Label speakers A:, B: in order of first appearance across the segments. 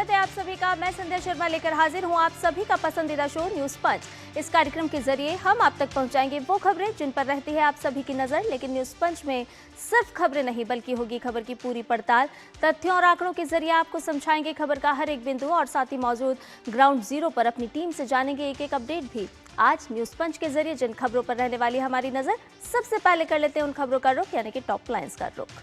A: स्वागत है आप सभी का। मैं संध्या शर्मा लेकर हाजिर हूं आप सभी का पसंदीदा शो न्यूज पंच। इस कार्यक्रम के जरिए हम आप तक पहुंचाएंगे वो खबरें जिन पर रहती है आप सभी की नजर। लेकिन न्यूज पंच में सिर्फ खबरें नहीं बल्कि होगी खबर की पूरी पड़ताल। तथ्यों और आंकड़ों के जरिए आपको समझाएंगे खबर का हर एक बिंदु और साथ ही मौजूद ग्राउंड जीरो पर अपनी टीम से जानेंगे एक एक अपडेट भी। आज न्यूज पंच के जरिए जिन खबरों पर रहने वाली हमारी नजर, सबसे पहले कर लेते हैं उन खबरों का रुख यानी कि टॉप लाइंस का रुख।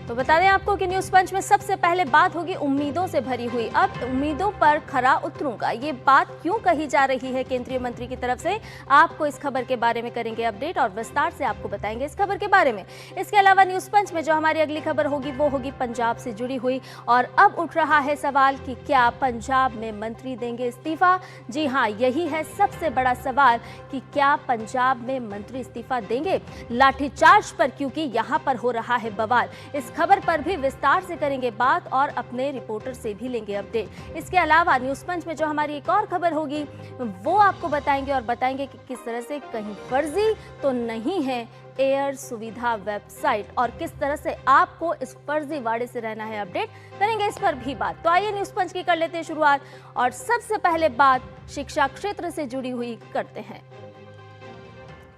A: तो बता दें आपको कि न्यूज पंच में सबसे पहले बात होगी उम्मीदों से भरी हुई। अब उम्मीदों पर खरा उतरूंगा, ये बात क्यों कही जा रही है केंद्रीय मंत्री की तरफ से, आपको इस खबर के बारे में करेंगे अपडेट और विस्तार से आपको बताएंगे इस खबर के बारे में। इसके अलावा न्यूज पंच में जो हमारी अगली खबर होगी वो होगी पंजाब से जुड़ी हुई। और अब उठ रहा है सवाल कि क्या पंजाब में मंत्री देंगे इस्तीफा। जी हाँ, यही है सबसे बड़ा सवाल कि क्या पंजाब में मंत्री इस्तीफा देंगे। लाठीचार्ज पर क्योंकि यहाँ पर हो रहा है बवाल, इस खबर पर भी विस्तार से करेंगे बात और अपने रिपोर्टर से भी लेंगे अपडेट। इसके अलावा न्यूज पंच में जो हमारी एक और खबर होगी वो आपको बताएंगे और बताएंगे कि किस तरह से कहीं फर्जी तो नहीं है एयर सुविधा वेबसाइट और किस तरह से आपको इस फर्जीवाड़े से रहना है। अपडेट करेंगे इस पर भी बात। तो आइए न्यूज पंच की कर लेते हैं शुरुआत और सबसे पहले बात शिक्षा क्षेत्र से जुड़ी हुई करते हैं।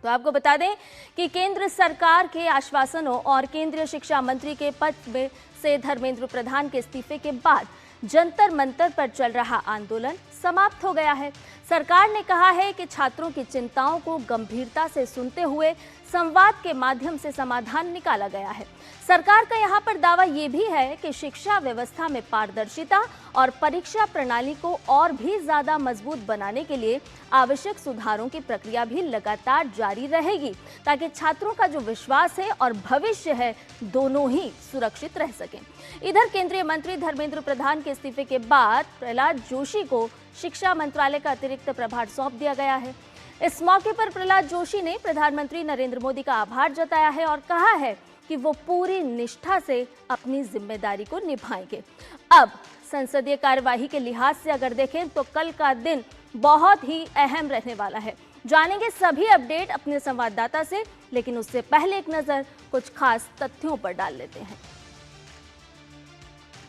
A: तो आपको बता दें कि केंद्र सरकार के आश्वासनों और केंद्रीय शिक्षा मंत्री के पद में से धर्मेंद्र प्रधान के इस्तीफे के बाद जंतर मंतर पर चल रहा आंदोलन समाप्त हो गया है। सरकार ने कहा है कि छात्रों की चिंताओं को गंभीरता से सुनते हुए संवाद के माध्यम से समाधान निकाला गया है। सरकार का यहाँ पर दावा ये भी है कि शिक्षा व्यवस्था में पारदर्शिता और परीक्षा प्रणाली को और भी ज्यादा मजबूत बनाने के लिए आवश्यक सुधारों की प्रक्रिया भी लगातार जारी रहेगी ताकि छात्रों का जो विश्वास है और भविष्य है दोनों ही सुरक्षित रह सकें। इधर केंद्रीय मंत्री धर्मेंद्र प्रधान के इस्तीफे के बाद प्रहलाद जोशी को शिक्षा मंत्रालय का अतिरिक्त प्रभार सौंप दिया गया है। इस मौके पर प्रहलाद जोशी ने प्रधानमंत्री नरेंद्र मोदी का आभार जताया है और कहा है कि वो पूरी निष्ठा से अपनी जिम्मेदारी को निभाएंगे। अब संसदीय कार्यवाही के लिहाज से अगर देखें तो कल का दिन बहुत ही अहम रहने वाला है। जानेंगे सभी अपडेट अपने संवाददाता से, लेकिन उससे पहले एक नजर कुछ खास तथ्यों पर डाल लेते हैं।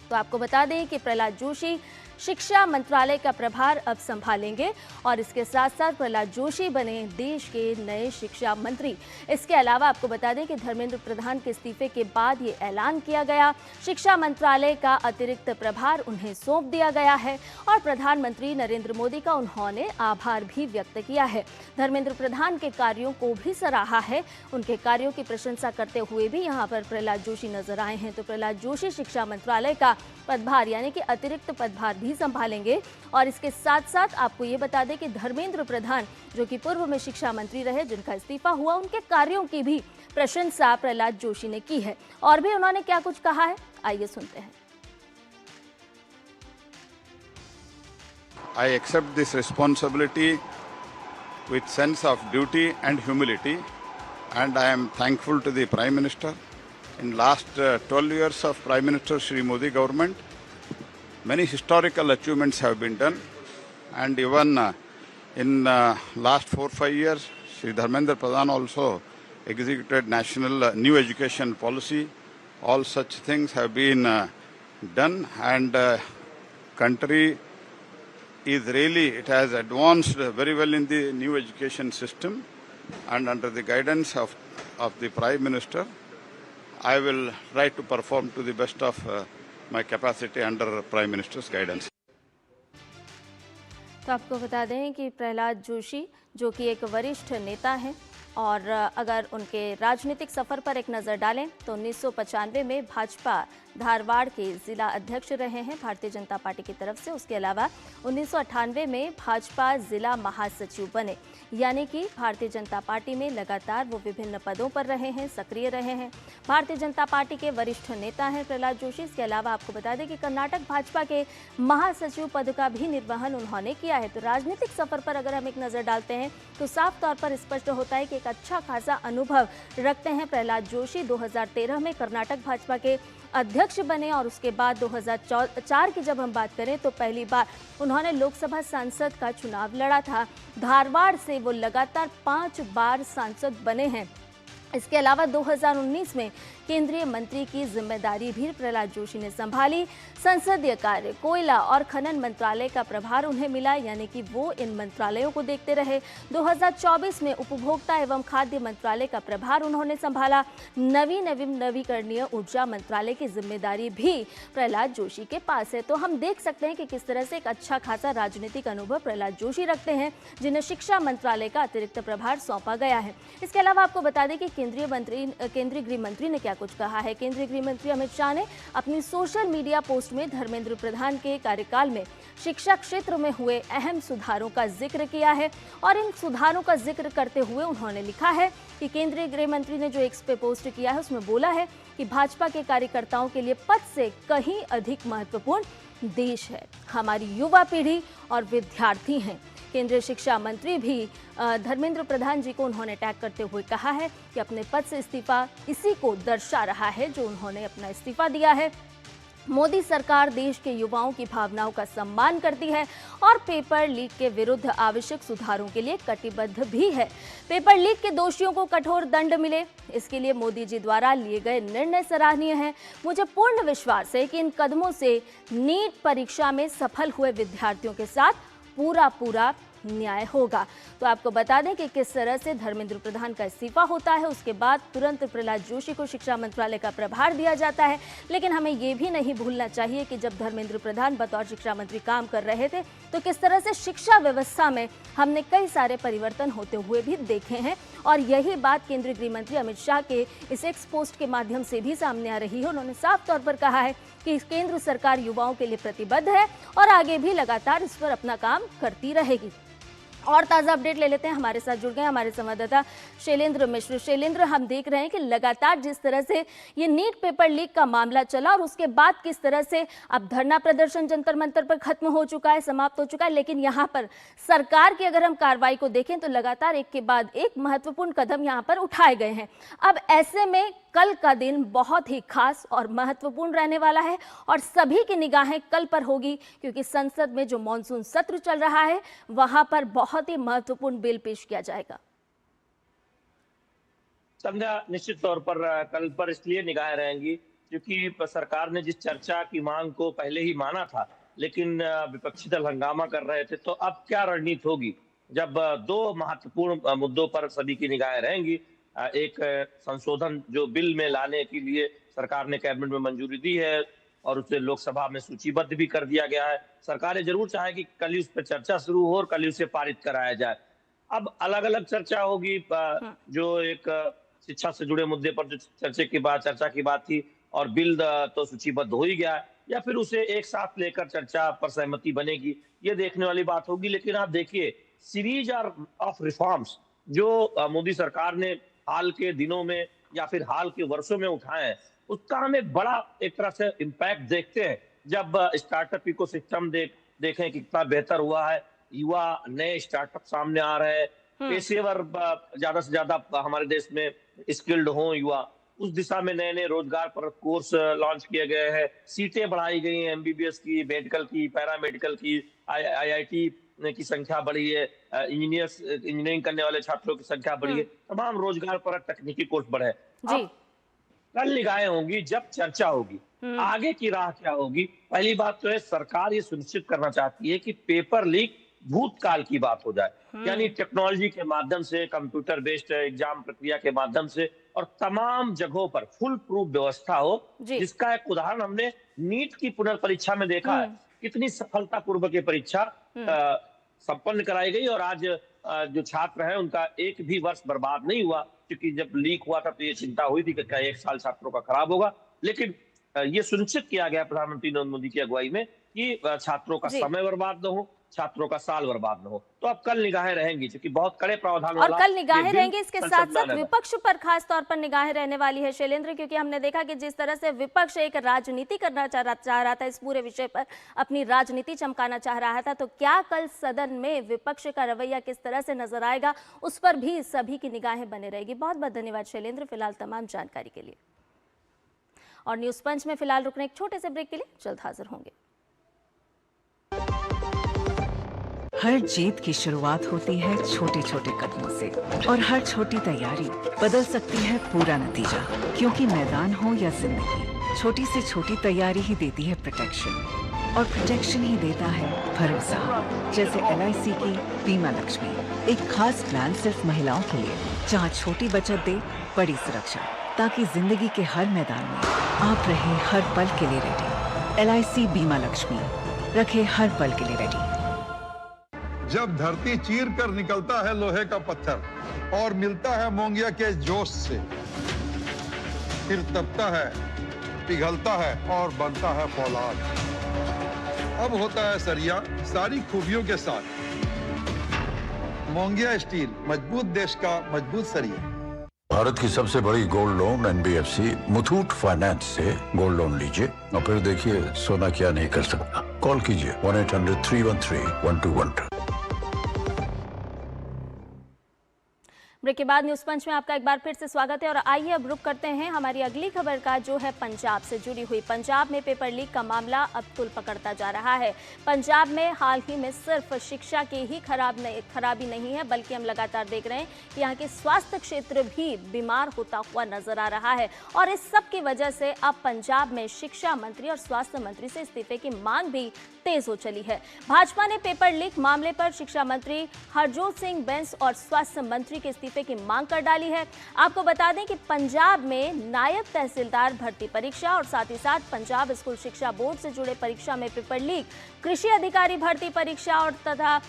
A: तो आपको बता दें कि प्रहलाद जोशी शिक्षा मंत्रालय का प्रभार अब संभालेंगे और इसके साथ साथ प्रहलाद जोशी बने देश के नए शिक्षा मंत्री। इसके अलावा आपको बता दें कि धर्मेंद्र प्रधान के इस्तीफे के बाद ये ऐलान किया गया, शिक्षा मंत्रालय का अतिरिक्त प्रभार उन्हें सौंप दिया गया है और प्रधानमंत्री नरेंद्र मोदी का उन्होंने आभार भी व्यक्त किया है। धर्मेंद्र प्रधान के कार्यों को भी सराहा है, उनके कार्यों की प्रशंसा करते हुए भी यहाँ पर प्रहलाद जोशी नजर आए हैं। तो प्रहलाद जोशी शिक्षा मंत्रालय का पदभार यानी कि अतिरिक्त पदभार भी संभालेंगे। और इसके साथ साथ आपको ये बता दें कि धर्मेंद्र प्रधान जो कि पूर्व में शिक्षा मंत्री रहे, जिनका इस्तीफा हुआ, उनके कार्यों की भी प्रशंसा प्रहलाद जोशी ने की है। और भी उन्होंने क्या कुछ कहा है, आइए सुनते हैं।
B: I accept this responsibility with sense of duty and humility, and I am thankful to the Prime Minister. In last 12 years of Prime Minister Shri Modi government, many historical achievements have been done, and even in last 4-5 years, Shri Dharmendra Pradhan also executed national new education policy. All such things have been done, and country is really, it has advanced very well in the new education system, and under the guidance of the Prime Minister, I will try to perform to the best of my capacity under Prime Minister's guidance.
A: तो आपको बता दें कि प्रहलाद जोशी जो कि एक वरिष्ठ नेता हैं और अगर उनके राजनीतिक सफर पर एक नज़र डालें तो 1995 में भाजपा धारवाड़ के जिला अध्यक्ष रहे हैं भारतीय जनता पार्टी की तरफ से। उसके अलावा 1998 में भाजपा जिला महासचिव बने, यानी कि भारतीय जनता पार्टी में लगातार वो विभिन्न पदों पर रहे हैं, सक्रिय रहे हैं। भारतीय जनता पार्टी के वरिष्ठ नेता हैं प्रहलाद जोशी। इसके अलावा आपको बता दें कि कर्नाटक भाजपा के महासचिव पद का भी निर्वहन उन्होंने किया है। तो राजनीतिक सफर पर अगर हम एक नज़र डालते हैं तो साफ तौर पर स्पष्ट होता है कि एक अच्छा खासा अनुभव रखते हैं प्रहलाद जोशी। 2013 में कर्नाटक भाजपा के अध्यक्ष बने और उसके बाद 2004 की जब हम बात करें तो पहली बार उन्होंने लोकसभा सांसद का चुनाव लड़ा था। धारवाड़ से वो लगातार 5 बार सांसद बने हैं। इसके अलावा 2019 में केंद्रीय मंत्री की जिम्मेदारी भी प्रहलाद जोशी ने संभाली। संसदीय कार्य, कोयला और खनन मंत्रालय का प्रभार उन्हें मिला, यानी कि वो इन मंत्रालयों को देखते रहे। 2024 में उपभोक्ता एवं खाद्य मंत्रालय का प्रभार उन्होंने संभाला। नवीकरणीय ऊर्जा मंत्रालय की जिम्मेदारी भी प्रहलाद जोशी के पास है। तो हम देख सकते हैं कि किस तरह से एक अच्छा खासा राजनीतिक अनुभव प्रहलाद जोशी रखते हैं, जिन्हें शिक्षा मंत्रालय का अतिरिक्त प्रभार सौंपा गया है। इसके अलावा आपको बता दें कि केंद्रीय गृह मंत्री ने क्या कुछ कहा है। केंद्रीय गृह मंत्री अमित शाह ने अपनी सोशल मीडिया पोस्ट में धर्मेंद्र प्रधान के कार्यकाल में शिक्षा क्षेत्र में हुए अहम सुधारों का जिक्र किया है और इन सुधारों का जिक्र करते हुए उन्होंने लिखा है कि केंद्रीय गृह मंत्री ने जो एक्स पे पोस्ट किया है उसमें बोला है कि भाजपा के कार्यकर्ताओं के लिए पद से कहीं अधिक महत्वपूर्ण देश है, हमारी युवा पीढ़ी और विद्यार्थी हैं। केंद्रीय शिक्षा मंत्री भी धर्मेंद्र प्रधान जी को उन्होंने टैग करते हुए कहा है कि अपने पद से इस्तीफा इसी को दर्शा रहा है जो उन्होंने अपना इस्तीफा दिया है। मोदी सरकार देश के युवाओं की भावनाओं का सम्मान करती है और पेपर लीक के विरुद्ध आवश्यक सुधारों के लिए कटिबद्ध भी है। पेपर लीक के दोषियों को कठोर दंड मिले, इसके लिए मोदी जी द्वारा लिए गए निर्णय सराहनीय है। मुझे पूर्ण विश्वास है कि इन कदमों से नीट परीक्षा में सफल हुए विद्यार्थियों के साथ पूरा न्याय होगा। तो आपको बता दें कि किस तरह से धर्मेंद्र प्रधान का इस्तीफा होता है, उसके बाद तुरंत प्रहलाद जोशी को शिक्षा मंत्रालय का प्रभार दिया जाता है। लेकिन हमें ये भी नहीं भूलना चाहिए कि जब धर्मेंद्र प्रधान बतौर शिक्षा मंत्री काम कर रहे थे तो किस तरह से शिक्षा व्यवस्था में हमने कई सारे परिवर्तन होते हुए भी देखे हैं और यही बात केंद्रीय गृह मंत्री अमित शाह के इस एक्स पोस्ट के माध्यम से भी सामने आ रही है। उन्होंने साफ तौर पर कहा है कि केंद्र सरकार युवाओं के लिए प्रतिबद्ध है और आगे भी लगातार इस पर अपना काम करती रहेगी। और ताज़ा अपडेट ले लेते हैं, हमारे साथ जुड़ गए हमारे संवाददाता शैलेंद्र मिश्र। शैलेंद्र, हम देख रहे हैं कि लगातार जिस तरह से ये नीट पेपर लीक का मामला चला और उसके बाद किस तरह से अब धरना प्रदर्शन जंतर मंतर पर खत्म हो चुका है, समाप्त हो चुका है, लेकिन यहाँ पर सरकार की अगर हम कार्रवाई को देखें तो लगातार एक के बाद एक महत्वपूर्ण कदम यहाँ पर उठाए गए हैं। अब ऐसे में कल का दिन बहुत ही खास और महत्वपूर्ण रहने वाला है और सभी की निगाहें कल पर होगी, क्योंकि संसद में जो मॉनसून सत्र चल रहा है वहां पर बहुत ही महत्वपूर्ण बिल पेश किया जाएगा।
C: संध्या, निश्चित तौर पर कल पर इसलिए निगाहें रहेंगी क्योंकि सरकार ने जिस चर्चा की मांग को पहले ही माना था, लेकिन विपक्षी दल हंगामा कर रहे थे। तो अब क्या रणनीति होगी जब दो महत्वपूर्ण मुद्दों पर सभी की निगाहें रहेंगी। एक संशोधन जो बिल में लाने के लिए सरकार ने कैबिनेट में मंजूरी दी है और उसे लोकसभा में सूचीबद्ध भी कर दिया गया है। सरकार जरूर चाहे कि कल ही उस पर चर्चा शुरू हो और कल ही उसे पारित कराया जाए। अब अलग अलग चर्चा होगी। जो एक शिक्षा से जुड़े मुद्दे पर जो चर्चा की बात थी और बिल तो सूचीबद्ध हो ही गया, या फिर उसे एक साथ लेकर चर्चा पर सहमति बनेगी, ये देखने वाली बात होगी। लेकिन आप देखिए, सीरीज ऑफ रिफॉर्म्स जो मोदी सरकार ने हाल के दिनों में या फिर हाल के वर्षों में उठाए हैं, उसका हमें बड़ा एक तरह से इम्पैक्ट देखते हैं जब स्टार्टअप इकोसिस्टम देखें कितना बेहतर हुआ है। युवा नए स्टार्टअप सामने आ रहे हैं, पेशेवर ज्यादा से ज्यादा हमारे देश में स्किल्ड हों युवा, उस दिशा में नए नए रोजगार पर कोर्स लॉन्च किए गए हैं। सीटें बढ़ाई गई हैं, एमबीबीएस की, मेडिकल की, पैरामेडिकल की, आईआईटी की संख्या बढ़ी है, इंजीनियरिंग करने वाले छात्रों की संख्या बढ़ी है, तमाम रोजगार पर तकनीकी कोर्स बढ़े। जी कल निगाहें होंगी जब चर्चा होगी, आगे की राह क्या होगी। पहली बात तो है, सरकार ये सुनिश्चित करना चाहती है कि पेपर लीक भूतकाल की बात हो जाए, यानी टेक्नोलॉजी के माध्यम से, कंप्यूटर बेस्ड एग्जाम प्रक्रिया के माध्यम से और तमाम जगहों पर फुल प्रूफ व्यवस्था हो, जिसका एक उदाहरण हमने नीट की पुनर्परीक्षा में देखा है। कितनी सफलतापूर्वक ये परीक्षा संपन्न कराई गई और आज जो छात्र हैं उनका एक भी वर्ष बर्बाद नहीं हुआ, क्योंकि जब लीक हुआ था तो ये चिंता हुई थी कि क्या एक साल छात्रों का खराब होगा, लेकिन ये सुनिश्चित किया गया प्रधानमंत्री नरेंद्र मोदी की अगुवाई में कि छात्रों का समय बर्बाद न हो, छात्रों का साल बर्बाद न हो। तो अब कल निगाहें रहेंगी, क्योंकि बहुत कड़े प्रावधान
A: और कल निगाहें रहेंगी। इसके साथ साथ विपक्ष पर खास तौर पर निगाहें रहने वाली है शैलेंद्र, क्योंकि हमने देखा कि जिस तरह से विपक्ष एक राजनीति करना चाह रहा था, इस पूरे विषय पर अपनी राजनीति चमकाना चाह रहा था, तो क्या कल सदन में विपक्ष का रवैया किस तरह से नजर आएगा, उस पर भी सभी की निगाहें बने रहेगी। बहुत बहुत धन्यवाद शैलेंद्र फिलहाल तमाम जानकारी के लिए। और न्यूज पंच में फिलहाल रुकने एक छोटे से ब्रेक के लिए जल्द हाजिर होंगे।
D: हर जीत की शुरुआत होती है छोटे छोटे कदमों से और हर छोटी तैयारी बदल सकती है पूरा नतीजा। क्योंकि मैदान हो या जिंदगी, छोटी से छोटी तैयारी ही देती है प्रोटेक्शन, और प्रोटेक्शन ही देता है भरोसा। जैसे LIC की बीमा लक्ष्मी, एक खास प्लान सिर्फ महिलाओं के लिए, जहां छोटी बचत दे बड़ी सुरक्षा, ताकि जिंदगी के हर मैदान में आप रहे हर पल के लिए रेडी। LIC बीमा लक्ष्मी, रखे हर पल के लिए रेडी।
E: जब धरती चीर कर निकलता है लोहे का पत्थर और मिलता है मोंगिया के जोश से, फिर तपता है, पिघलता है और बनता है फौलाद। अब होता है सरिया सारी खूबियों के साथ। मोंगिया स्टील, मजबूत देश का मजबूत सरिया।
F: भारत की सबसे बड़ी gold loan NBFC Muthoot finance से गोल्ड लोन लीजिए और फिर देखिए सोना क्या नहीं कर सकता। कॉल कीजिए 1-800-313-1212।
A: ब्रेक के बाद न्यूज पंच में आपका एक बार फिर से स्वागत है और आइए अब रुक करते हैं हमारी अगली खबर का, जो है पंजाब से जुड़ी हुई। पंजाब में पेपर लीक का मामला अब तुल पकड़ता जा रहा है। पंजाब में हाल ही में सिर्फ शिक्षा की ही खराबी नहीं है, बल्कि हम लगातार देख रहे हैं कि यहाँ के स्वास्थ्य क्षेत्र भी बीमार होता हुआ नजर आ रहा है। और इस सब की वजह से अब पंजाब में शिक्षा मंत्री और स्वास्थ्य मंत्री से इस्तीफे की मांग भी तेज हो चली है। भाजपा ने पेपर लीक मामले पर शिक्षा मंत्री हरजोत सिंह बैंस और स्वास्थ्य मंत्री के इस्तीफे की मांग कर डाली है। आपको बता दें कि पंजाब में नायब तहसीलदार भर्ती परीक्षा और साथ ही साथ पंजाब स्कूल शिक्षा बोर्ड से जुड़े परीक्षा में पेपर लीक, कृषि अधिकारी भर्ती परीक्षा और तथा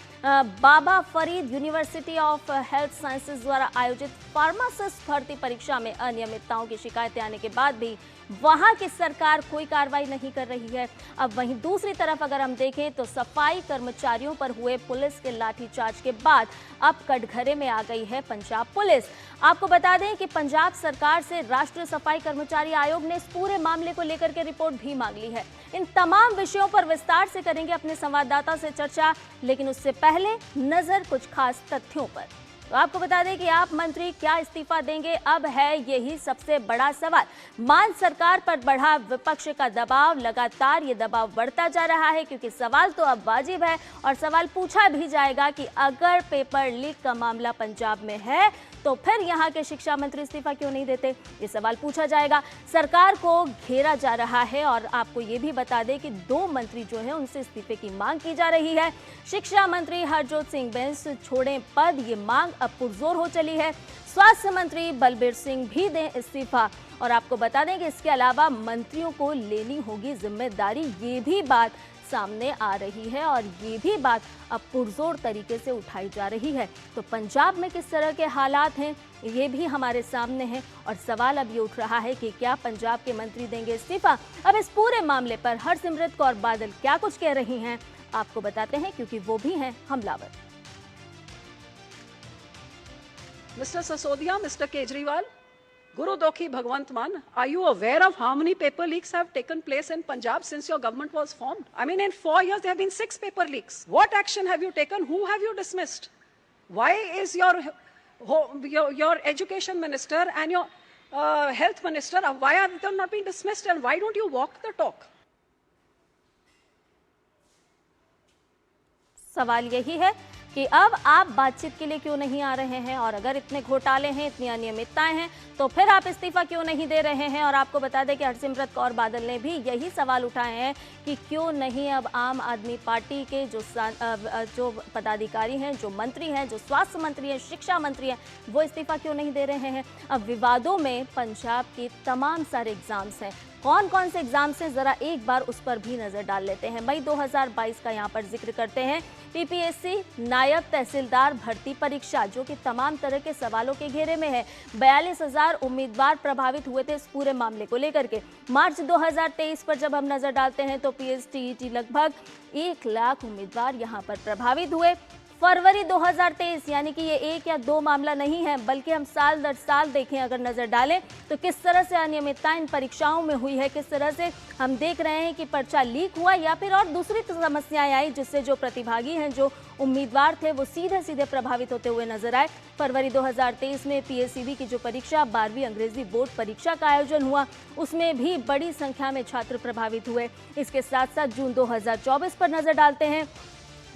A: Baba Farid university of health sciences द्वारा आयोजित फार्मासिस्ट भर्ती परीक्षा में अनियमितताओं की शिकायतें आने के बाद भी वहां की सरकार कोई कार्रवाई नहीं कर रही है। अब वहीं दूसरी तरफ अगर हम देखें तो सफाई कर्मचारियों पर हुए पुलिस के लाठीचार्ज के बाद अब कटघरे में आ गई है पंजाब पुलिस। आपको बता दें कि पंजाब सरकार से राष्ट्रीय सफाई कर्मचारी आयोग ने इस पूरे मामले को लेकर के रिपोर्ट भी मांग ली है। इन तमाम विषयों पर विस्तार से करेंगे अपने संवाददाता से चर्चा, लेकिन उससे पहले नजर कुछ खास तथ्यों पर। तो आपको बता दें कि आप मंत्री क्या इस्तीफा देंगे, अब है यही सबसे बड़ा सवाल। मान सरकार पर बढ़ा विपक्ष का दबाव, लगातार ये दबाव बढ़ता जा रहा है, क्योंकि सवाल तो अब वाजिब है और सवाल पूछा भी जाएगा कि अगर पेपर लीक का मामला पंजाब में है तो फिर यहाँ के शिक्षा मंत्री इस्तीफा क्यों नहीं देते, ये सवाल पूछा जाएगा। सरकार को घेरा जा रहा है और आपको ये भी बता दें कि 2 मंत्री जो हैं उनसे इस्तीफे की मांग की जा रही है। शिक्षा मंत्री हरजोत सिंह बैंस छोड़ें पद, ये मांग अब पुरजोर हो चली है। स्वास्थ्य मंत्री बलबीर सिंह भी दें इस्तीफा, और आपको बता दें कि इसके अलावा मंत्रियों को लेनी होगी जिम्मेदारी, ये भी बात सामने आ रही है और ये भी बात अब पुरजोर तरीके से उठाई जा रही है। तो पंजाब में किस तरह के हालात हैं ये भी हमारे सामने है, और सवाल अब ये उठ रहा है कि क्या पंजाब के मंत्री देंगे इस्तीफा। अब इस पूरे मामले पर हरसिमरत कौर बादल क्या कुछ कह रही हैं आपको बताते हैं, क्योंकि वो भी हैं हमलावर।
G: Mr. Sasodia, Mr. Kejriwal, Guru Dokhi Bhagwant Man, are you aware of how many paper leaks have taken place in Punjab since your government was formed? I mean, in 4 years, there have been 6 paper leaks. What action have you taken? Who have you dismissed? Why is your education minister and your health minister, why have they not been dismissed, and why don't you walk the talk?
A: सवाल यही है कि अब आप बातचीत के लिए क्यों नहीं आ रहे हैं, और अगर इतने घोटाले हैं, इतनी अनियमितताएं हैं, तो फिर आप इस्तीफा क्यों नहीं दे रहे हैं। और आपको बता दें कि हरसिमरत कौर बादल ने भी यही सवाल उठाए हैं कि क्यों नहीं अब आम आदमी पार्टी के जो पदाधिकारी हैं, जो मंत्री हैं, जो स्वास्थ्य मंत्री हैं, शिक्षा मंत्री हैं, वो इस्तीफा क्यों नहीं दे रहे हैं। अब विवादों में पंजाब के तमाम सारे एग्जाम्स हैं, कौन कौन से एग्जाम्स हैं जरा एक बार उस पर भी नजर डाल लेते हैं। मई 2022 का यहाँ पर जिक्र करते हैं। PPSC नायब तहसीलदार भर्ती परीक्षा, जो कि तमाम तरह के सवालों के घेरे में है। 42,000 उम्मीदवार प्रभावित हुए थे इस पूरे मामले को लेकर के। मार्च 2023 पर जब हम नजर डालते हैं तो PSTET लगभग 1 लाख उम्मीदवार यहाँ पर प्रभावित हुए। फरवरी 2023, यानी कि ये 1 या 2 मामला नहीं है, बल्कि हम साल दर साल देखें, अगर नजर डालें तो किस तरह से अनियमितता इन परीक्षाओं में हुई है, किस तरह से हम देख रहे हैं कि पर्चा लीक हुआ या फिर और दूसरी समस्याएं आई, जिससे जो प्रतिभागी हैं, जो उम्मीदवार थे, वो सीधे सीधे प्रभावित होते हुए नजर आए। फरवरी 2023 में PSCB की जो परीक्षा 12वीं अंग्रेजी बोर्ड परीक्षा का आयोजन हुआ, उसमें भी बड़ी संख्या में छात्र प्रभावित हुए। इसके साथ साथ जून 2024 पर नजर डालते हैं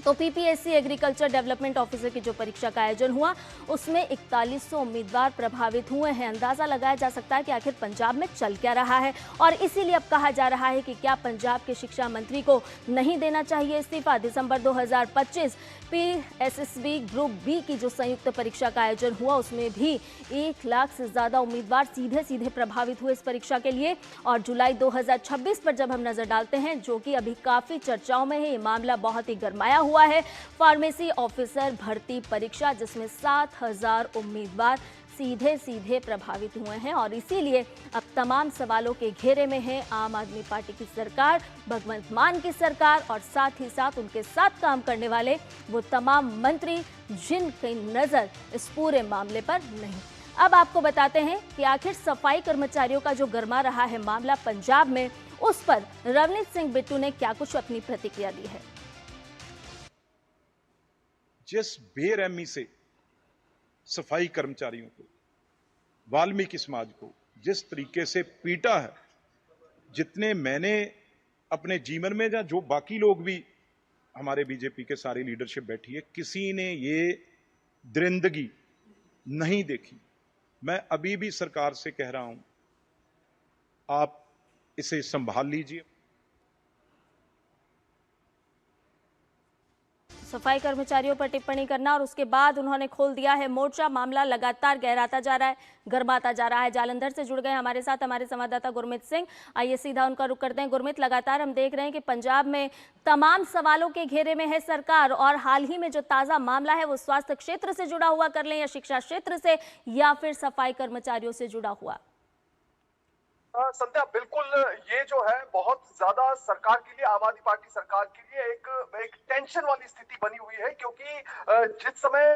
A: तो पीपीएससी एग्रीकल्चर डेवलपमेंट ऑफिसर की जो परीक्षा का आयोजन हुआ उसमें 4100 उम्मीदवार प्रभावित हुए हैं। अंदाजा लगाया जा सकता है कि आखिर पंजाब में चल क्या रहा है और इसीलिए अब कहा जा रहा है कि क्या पंजाब के शिक्षा मंत्री को नहीं देना चाहिए इस्तीफा। दिसंबर 2025 पीएसएसबी ग्रुप बी की जो संयुक्त परीक्षा का आयोजन हुआ उसमें भी 1 लाख से ज्यादा उम्मीदवार सीधे प्रभावित हुए इस परीक्षा के लिए। और जुलाई 2026 पर जब हम नजर डालते हैं, जो कि अभी काफी चर्चाओं में है, ये मामला बहुत ही गरमाया हुआ है, फार्मेसी ऑफिसर भर्ती परीक्षा जिसमें 7000 उम्मीदवार सीधे प्रभावित हुए हैं। और इसीलिए अब तमाम सवालों के घेरे में है आम आदमी पार्टी की सरकार, भगवंत मान की सरकार और साथ ही साथ उनके साथ काम करने वाले वो तमाम मंत्री जिनकी नजर इस पूरे मामले पर नहीं। अब आपको बताते हैं कि आखिर सफाई कर्मचारियों का जो गरमा रहा है मामला पंजाब में, उस पर रवनीत सिंह बिट्टू ने क्या कुछ अपनी प्रतिक्रिया दी है।
H: जिस बेरहमी से सफाई कर्मचारियों को, वाल्मीकि समाज को जिस तरीके से पीटा है, जितने मैंने अपने जीवन में या जो बाकी लोग भी हमारे बीजेपी के सारी लीडरशिप बैठी है, किसी ने ये दरिंदगी नहीं देखी। मैं अभी भी सरकार से कह रहा हूं, आप इसे संभाल लीजिए।
A: सफाई कर्मचारियों पर टिप्पणी करना और उसके बाद उन्होंने खोल दिया है मोर्चा। मामला लगातार गहराता जा रहा है, गर्माता जा रहा है। जालंधर से जुड़ गए हमारे साथ हमारे संवाददाता गुरमीत सिंह। आइए सीधा उनका रुख करते हैं। गुरमीत, लगातार हम देख रहे हैं कि पंजाब में तमाम सवालों के घेरे में है सरकार, और हाल ही में जो ताजा मामला है वो स्वास्थ्य क्षेत्र से जुड़ा हुआ कर लें या शिक्षा क्षेत्र से या फिर सफाई कर्मचारियों से जुड़ा हुआ।
I: संध्या, बिल्कुल ये जो है बहुत ज्यादा सरकार के लिए, आम आदमी पार्टी सरकार के लिए एक टेंशन वाली स्थिति बनी हुई है, क्योंकि जिस समय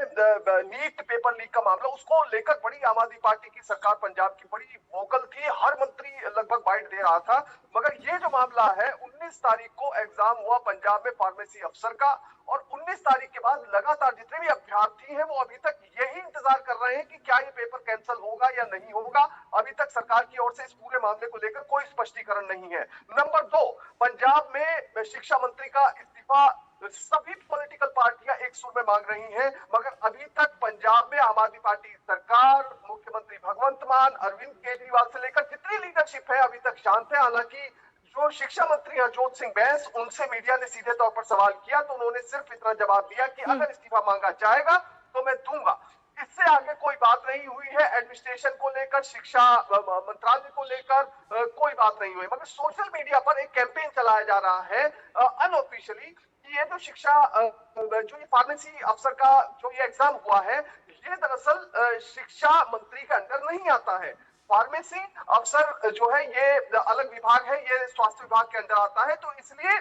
I: नीट पेपर लीक का मामला, उसको लेकर बड़ी आम आदमी पार्टी की सरकार पंजाब की बड़ी वोकल थी, हर मंत्री लगभग बाइट दे रहा था। मगर ये जो मामला है, 19 तारीख को एग्जाम हुआ पंजाब में फार्मेसी अफसर का, और 19 तारीख के बाद लगातार जितने भी अभ्यर्थी हैं वो अभी तक यही इंतजार कर रहे हैं कि क्या ये पेपर कैंसिल होगा या नहीं होगा। अभी तक सरकार की ओर से इस पूरे मामले को लेकर कोई स्पष्टीकरण नहीं है। नंबर 2, पंजाब में शिक्षा मंत्री का इस्तीफा सभी पॉलिटिकल पार्टियां एक सुर में मांग रही हैं, मगर अभी तक पंजाब में आम आदमी पार्टी सरकार, मुख्यमंत्री भगवंत मान, अरविंद केजरीवाल से लेकर जितनी लीडरशिप है अभी तक शांत है। हालांकि जो शिक्षा मंत्री हरजोत सिंह बैंस, उनसे मीडिया ने सीधे तौर पर सवाल किया तो उन्होंने सिर्फ इतना जवाब दिया कि अगर इस्तीफा मांगा जाएगा तो मैं दूंगा। इससे आगे कोई बात नहीं हुई है। एडमिनिस्ट्रेशन को लेकर, शिक्षा मंत्रालय को लेकर कोई बात नहीं हुई। मगर सोशल मीडिया पर एक कैंपेन चलाया जा रहा है अनऑफिशियली कि ये जो शिक्षा, जो ये फार्मेसी अफसर का जो ये एग्जाम हुआ है, ये दरअसल शिक्षा मंत्री के अंदर नहीं आता है। फार्मेसी अफसर जो है ये अलग विभाग है, ये स्वास्थ्य विभाग के अंदर आता है, तो इसलिए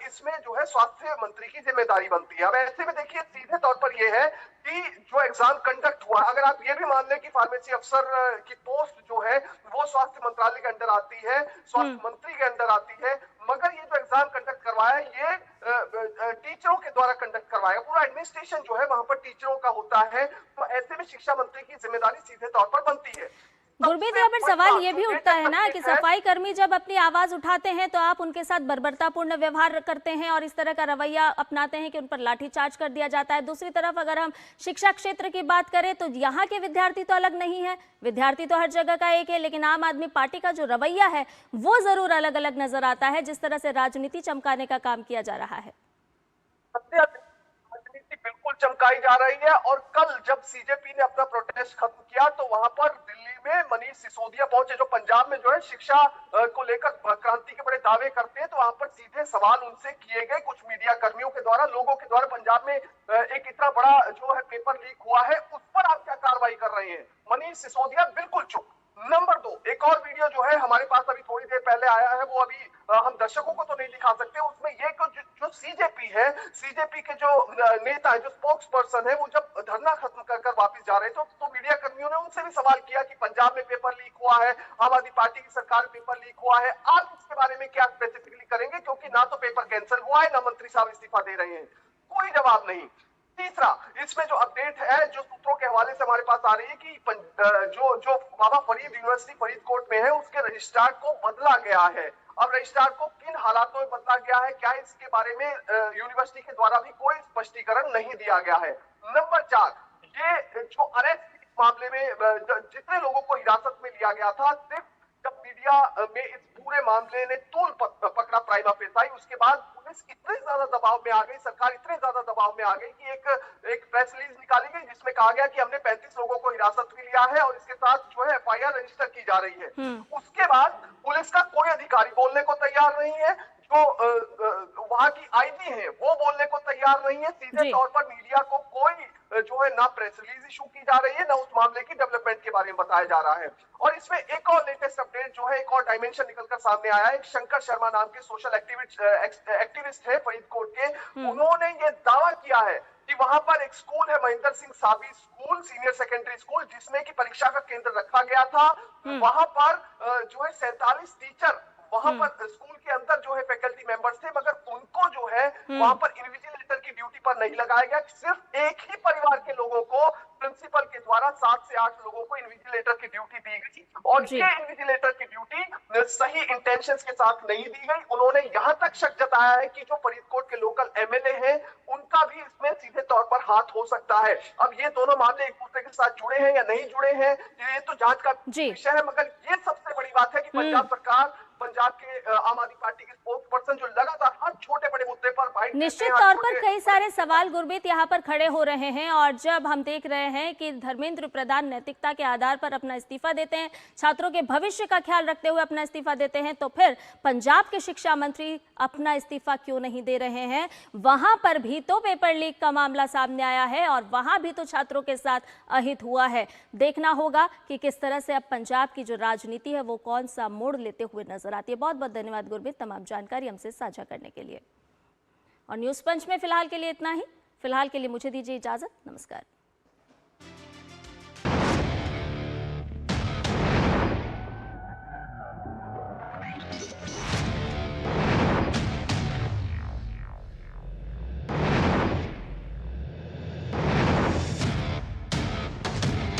I: इसमें जो है स्वास्थ्य मंत्री की जिम्मेदारी बनती है। अब ऐसे में देखिए, सीधे तौर पर ये है कि जो एग्जाम कंडक्ट हुआ, अगर आप ये भी मान लें कि फार्मेसी अफसर की पोस्ट जो है वो स्वास्थ्य मंत्रालय के अंदर आती है, स्वास्थ्य मंत्री के अंदर आती है, मगर ये जो एग्जाम कंडक्ट करवाया ये टीचरों के द्वारा कंडक्ट करवाएगा। पूरा एडमिनिस्ट्रेशन जो है वहां पर टीचरों का होता है, तो ऐसे में शिक्षा मंत्री की जिम्मेदारी सीधे तौर पर बनती है।
A: गुरमीत, यहाँ पर सवाल ये भी उठता है ना कि सफाई कर्मी जब अपनी आवाज उठाते हैं तो आप उनके साथ बर्बरतापूर्ण व्यवहार करते हैं और इस तरह का रवैया अपनाते हैं कि उन पर लाठीचार्ज कर दिया जाता है। दूसरी तरफ अगर हम शिक्षा क्षेत्र की बात करें तो यहाँ के विद्यार्थी तो अलग नहीं है, विद्यार्थी तो हर जगह का एक है, लेकिन आम आदमी पार्टी का जो रवैया है वो जरूर अलग अलग नजर आता है, जिस तरह से राजनीति चमकाने का काम किया जा रहा है।
I: बिल्कुल चमकाई जा रही है। और कल जब सीजेपी ने अपना प्रोटेस्ट खत्म किया तो वहां पर दिल्ली में मनीष सिसोदिया पहुंचे, जो पंजाब में जो है शिक्षा को लेकर क्रांति के बड़े दावे करते हैं, तो वहां पर सीधे सवाल उनसे किए गए कुछ मीडिया कर्मियों के द्वारा, लोगों के द्वारा। पंजाब में एक इतना बड़ा जो है पेपर लीक हुआ है, उस पर आप क्या कार्रवाई कर रहे हैं? मनीष सिसोदिया बिल्कुल चुप। नंबर 2, एक और वीडियो जो है हमारे पास अभी थोड़ी देर पहले आया है, वो अभी हम दर्शकों को तो नहीं दिखा सकते। उसमें ये जो सीजेपी है, सीजेपी के जो नेता है, जो स्पोक्स पर्सन है, वो जब धरना खत्म कर वापस जा रहे थे तो मीडिया कर्मियों ने उनसे भी सवाल किया कि पंजाब में पेपर लीक हुआ है, आम आदमी पार्टी की सरकार में पेपर लीक हुआ है, आप इसके बारे में क्या स्पेसिफिकली करेंगे? क्योंकि ना तो पेपर कैंसिल हुआ है, ना मंत्री साहब इस्तीफा दे रहे हैं। कोई जवाब नहीं। तीसरा, इसमें जो अपडेट है, जो सूत्रों के हवाले से हमारे पास आ रही है कि जो बाबा फरीद यूनिवर्सिटी फरीदकोट में है, उसके रजिस्ट्रार को बदला गया है। अब रजिस्ट्रार को किन हालातों में बदला गया है, क्या इसके बारे में यूनिवर्सिटी के द्वारा भी कोई स्पष्टीकरण नहीं दिया गया है। नंबर 4, ये जो अरेस्ट मामले में जितने लोगों को हिरासत में लिया गया था, सिर्फ जब मीडिया में इस पूरे मामले ने तूल पकड़ा प्राइमा फेसाई, उसके बाद पुलिस इतने ज्यादा दबाव में आ गई, सरकार इतने ज्यादा दबाव में आ गई कि एक प्रेस रिलीज निकाली गई जिसमें कहा गया कि हमने 35 लोगों को हिरासत में लिया है और इसके साथ जो है FIR रजिस्टर की जा रही है। उसके बाद पुलिस का कोई अधिकारी बोलने को तैयार नहीं है, जो वहां की IG है वो बोलने को तैयार नहीं है। सीधे तौर पर मीडिया को कोई जो है ना प्रेस रिलीज इशू की जा रही है, ना उस मामले की डेवलपमेंट के बारे में बताया जा रहा है। और इसमें एक और लेटेस्ट अपडेट जो है, एक और डायमेंशन निकलकर सामने आया है। एक शंकर शर्मा नाम के सोशल एक्टिविस्ट है फरीदकोट के, उन्होंने ये दावा किया है कि वहां पर एक स्कूल है, Mahendra Singh Sabi school, senior secondary school, जिसमें की परीक्षा का केंद्र रखा गया था। वहां पर जो है 47 टीचर वहां पर स्कूल के अंदर जो है फैकल्टी मेंबर्स थे, मगर उनको जो है वहां पर इन्विजिलेटर की ड्यूटी पर नहीं लगाया गया। सिर्फ एक ही परिवार के लोगों को प्रिंसिपल के द्वारा 7 से 8 लोगों को इन्विजिलेटर की ड्यूटी दी गई और ये इन्विजिलेटर की ड्यूटी सही इंटेंशंस के साथ नहीं दी गई। उन्होंने यहां तक शक जताया है कि जो फरीदकोट के लोकल MLA हैं, उनका भी इसमें सीधे तौर पर हाथ हो सकता है। अब ये दोनों मामले एक दूसरे के साथ जुड़े हैं या नहीं जुड़े हैं, ये तो जांच का विषय है, मगर ये सबसे बड़ी बात है कि पंजाब सरकार, पंजाब के आम आदमी पार्टी के स्पोक्स पर्सन जो लगातार हर छोटे बड़े मुद्दे पर बाइट
A: निश्चित तौर पर कई सारे सवाल गुरमीत यहाँ पर खड़े हो रहे हैं। और जब हम देख रहे हैं कि धर्मेंद्र प्रधान नैतिकता के आधार पर अपना इस्तीफा देते हैं, छात्रों के भविष्य का ख्याल रखते हुए अपना इस्तीफा देते हैं, तो फिर पंजाब के शिक्षा मंत्री अपना इस्तीफा क्यों नहीं दे रहे हैं? वहां पर भी तो पेपर लीक का मामला सामने आया है और वहां भी तो छात्रों के साथ अहित हुआ है। देखना होगा कि किस तरह से अब पंजाब की जो राजनीति है वो कौन सा मोड़ लेते हुए नजर आती है। बहुत बहुत धन्यवाद गुरमीत तमाम जानकारी हमसे साझा करने के लिए। और न्यूज़ पंच में फिलहाल के लिए इतना ही। फिलहाल के लिए मुझे दीजिए इजाजत। नमस्कार।